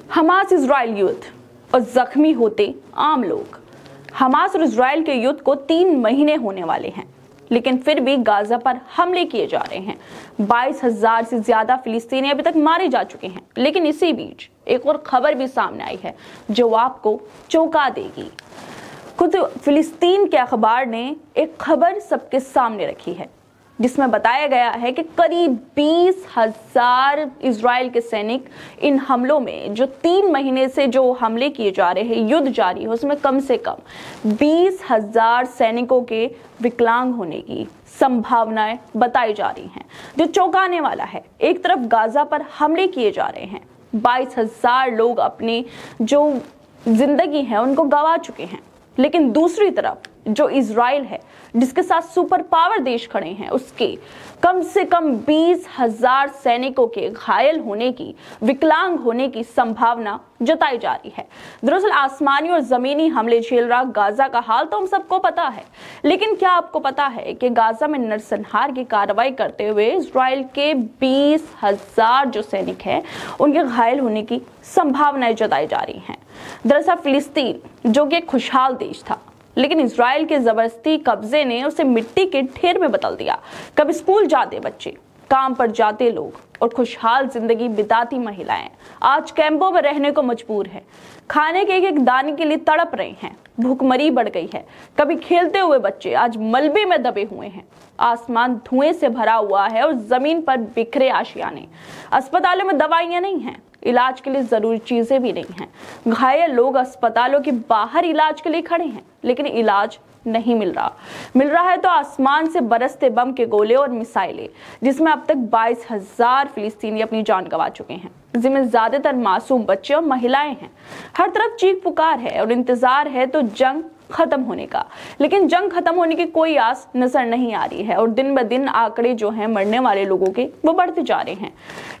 Hamas Israel युद्ध और जख्मी होते आम लोग। हमास और इजराइल के युद्ध को 3 महीने होने वाले हैं, लेकिन फिर भी गाजा पर हमले किए जा रहे हैं। 22,000 से ज्यादा फिलिस्तीनी अभी तक मारे जा चुके हैं। लेकिन इसी बीच एक और खबर भी सामने आई है जो आपको चौंका देगी। खुद फिलिस्तीन के अखबार ने एक खबर सबके सामने रखी है जिसमें बताया गया है कि करीब 20,000 इजराइल के सैनिक इन हमलों में, जो 3 महीने से जो हमले किए जा रहे हैं, युद्ध जारी है, उसमें कम से कम 20,000 सैनिकों के विकलांग होने की संभावनाएं बताई जा रही हैं, जो चौंकाने वाला है। एक तरफ गाजा पर हमले किए जा रहे हैं, 22,000 लोग अपनी जो जिंदगी है उनको गंवा चुके हैं, लेकिन दूसरी तरफ जो इजराइल है जिसके साथ सुपर पावर देश खड़े हैं, उसके कम से कम 20,000 सैनिकों के घायल होने की, विकलांग होने की संभावना जताई जा रही है। दरअसल आसमानी और जमीनी हमले झेल रहा गाजा का हाल तो हम सबको पता है, लेकिन क्या आपको पता है कि गाजा में नरसंहार की कार्रवाई करते हुए इजराइल के 20,000 जो सैनिक हैं उनके घायल होने की संभावनाएं जताई जा रही हैं। दरअसल फिलिस्तीन जो कि एक खुशहाल देश था, लेकिन इजराइल के जबरदस्ती कब्जे ने उसे मिट्टी के ढेर में बदल दिया। कभी स्कूल जाते बच्चे, काम पर जाते लोग और खुशहाल जिंदगी बिताती महिलाएं आज कैंपों में रहने को मजबूर हैं। खाने के एक दाने के लिए तड़प रहे हैं, भूखमरी बढ़ गई है। कभी खेलते हुए बच्चे आज मलबे में दबे हुए हैं। आसमान धुएं से भरा हुआ है और जमीन पर बिखरे आशियाने। अस्पतालों में दवाइयां नहीं हैं, इलाज के लिए जरूरी चीजें भी नहीं हैं। घायल लोग अस्पतालों के बाहर इलाज के लिए खड़े हैं, लेकिन इलाज नहीं मिल रहा है तो आसमान से बरसते बम के गोले और मिसाइलें, जिसमें अब तक 22,000 फिलिस्तीनी अपनी जान गंवा चुके हैं, जिनमें ज्यादातर मासूम बच्चे और महिलाएं हैं। हर तरफ चीख पुकार है और इंतजार है तो जंग खत्म होने का, लेकिन जंग खत्म होने की कोई आस नजर नहीं आ रही है और दिन ब दिन आंकड़े जो हैं मरने वाले लोगों के वो बढ़ते जा रहे हैं।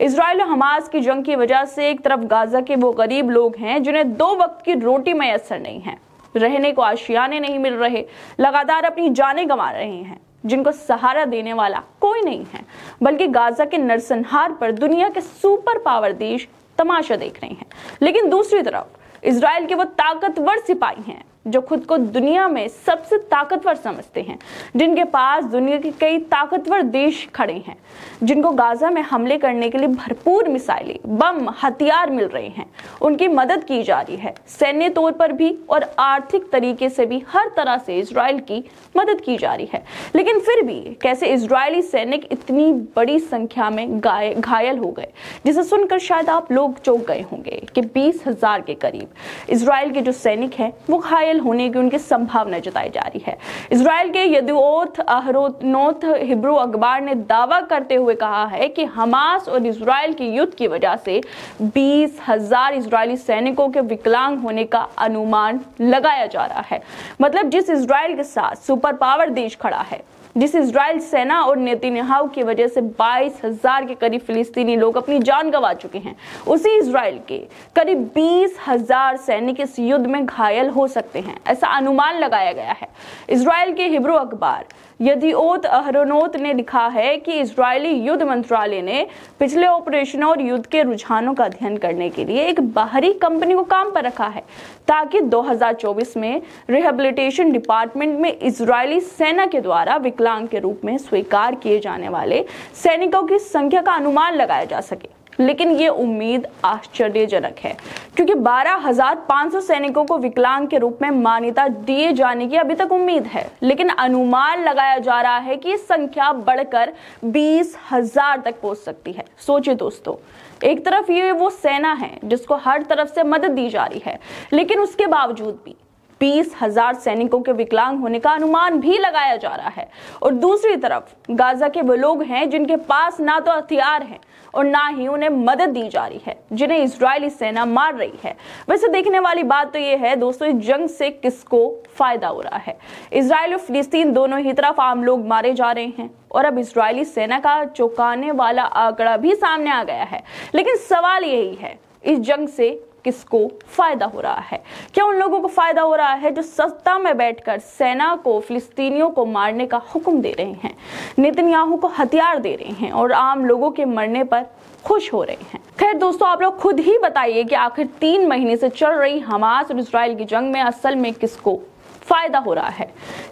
इजराइल और हमास की जंग की वजह से एक तरफ गाजा के वो गरीब लोग हैं जिन्हें 2 वक्त की रोटी मैसर नहीं है, रहने को आशियाने नहीं मिल रहे, लगातार अपनी जानें गंवा रहे हैं, जिनको सहारा देने वाला कोई नहीं है, बल्कि गाजा के नरसंहार पर दुनिया के सुपर पावर देश तमाशा देख रहे हैं। लेकिन दूसरी तरफ इजराइल के वो ताकतवर सिपाही हैं जो खुद को दुनिया में सबसे ताकतवर समझते हैं, जिनके पास दुनिया के कई ताकतवर देश खड़े हैं, जिनको गाजा में हमले करने के लिए भरपूर मिसाइलें, बम, हथियार मिल रहे हैं। उनकी मदद की जा रही है, सैन्य तौर पर भी और आर्थिक तरीके से भी हर तरह से इजराइल की मदद की जा रही है। लेकिन फिर भी कैसे इजरायली सैनिक इतनी बड़ी संख्या में घायल हो गए, जिसे सुनकर शायद आप लोग चौंक गए होंगे कि 20,000 के करीब इजराइल के जो सैनिक हैं वो घायल होने की उनकी संभावना जताई जा रही है। इजराइल के यदीओत अहरोनोत हिब्रू अखबार ने दावा करते हुए कहा है कि हमास और इजराइल के युद्ध की वजह से 20,000 इजरायली सैनिकों के विकलांग होने का अनुमान लगाया जा रहा है। मतलब जिस इजराइल के साथ सुपर पावर देश खड़ा है, जिस इजराइल सेना और नेतन्याहू की वजह से 22,000 के करीब फिलिस्तीनी लोग अपनी जान गंवा चुके हैं, उसी इजराइल के करीब 20,000 सैनिक इस युद्ध में घायल हो सकते हैं, ऐसा अनुमान लगाया गया है। इजराइल के हिब्रू अखबार यदीओत अहरोनोत ने लिखा है कि इजरायली युद्ध मंत्रालय ने पिछले ऑपरेशनों और युद्ध के रुझानों का अध्ययन करने के लिए एक बाहरी कंपनी को काम पर रखा है, ताकि 2024 में रिहेबिलिटेशन डिपार्टमेंट में इजरायली सेना के द्वारा विकलांग के रूप में स्वीकार किए जाने वाले सैनिकों की संख्या का अनुमान लगाया जा सके। लेकिन ये उम्मीद आश्चर्यजनक है, क्योंकि 12,500 सैनिकों को विकलांग के रूप में मान्यता दिए जाने की अभी तक उम्मीद है, लेकिन अनुमान लगाया जा रहा है कि संख्या बढ़कर 20,000 तक पहुंच सकती है। सोचिए दोस्तों, एक तरफ ये वो सेना है जिसको हर तरफ से मदद दी जा रही है, लेकिन उसके बावजूद भी 20,000 सैनिकों के विकलांग होने का अनुमान भी लगाया जा रहा है। और दूसरी तरफ गाजा के वो लोग हैं जिनके पास ना तो हथियार हैं और ना ही उन्हें मदद दी जा रही है, जिन्हें इजरायली सेना मार रही है। वैसे देखने वाली बात तो ये है दोस्तों, इस जंग से किसको फायदा हो रहा है। इजराइल और फिलिस्तीन दोनों ही तरफ आम लोग मारे जा रहे हैं और अब इजरायली सेना का चौंकाने वाला आंकड़ा भी सामने आ गया है। लेकिन सवाल यही है, इस जंग से किसको फायदा हो रहा है? क्या उन लोगों को फायदा हो रहा है जो सत्ता में बैठकर सेना को फिलिस्तीनियों को मारने का हुक्म दे रहे हैं, नेतन्याहू को हथियार दे रहे हैं और आम लोगों के मरने पर खुश हो रहे हैं? खैर दोस्तों, आप लोग खुद ही बताइए कि आखिर 3 महीने से चल रही हमास और इजराइल की जंग में असल में किसको फायदा हो रहा है?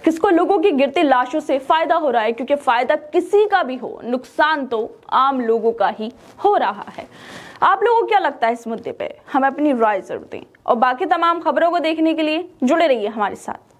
किसको लोगों की गिरती लाशों से फायदा हो रहा है? क्योंकि फायदा किसी का भी हो, नुकसान तो आम लोगों का ही हो रहा है। आप लोगों को क्या लगता है इस मुद्दे पे? हमें अपनी राय जरूर दें और बाकी तमाम खबरों को देखने के लिए जुड़े रहिए हमारे साथ।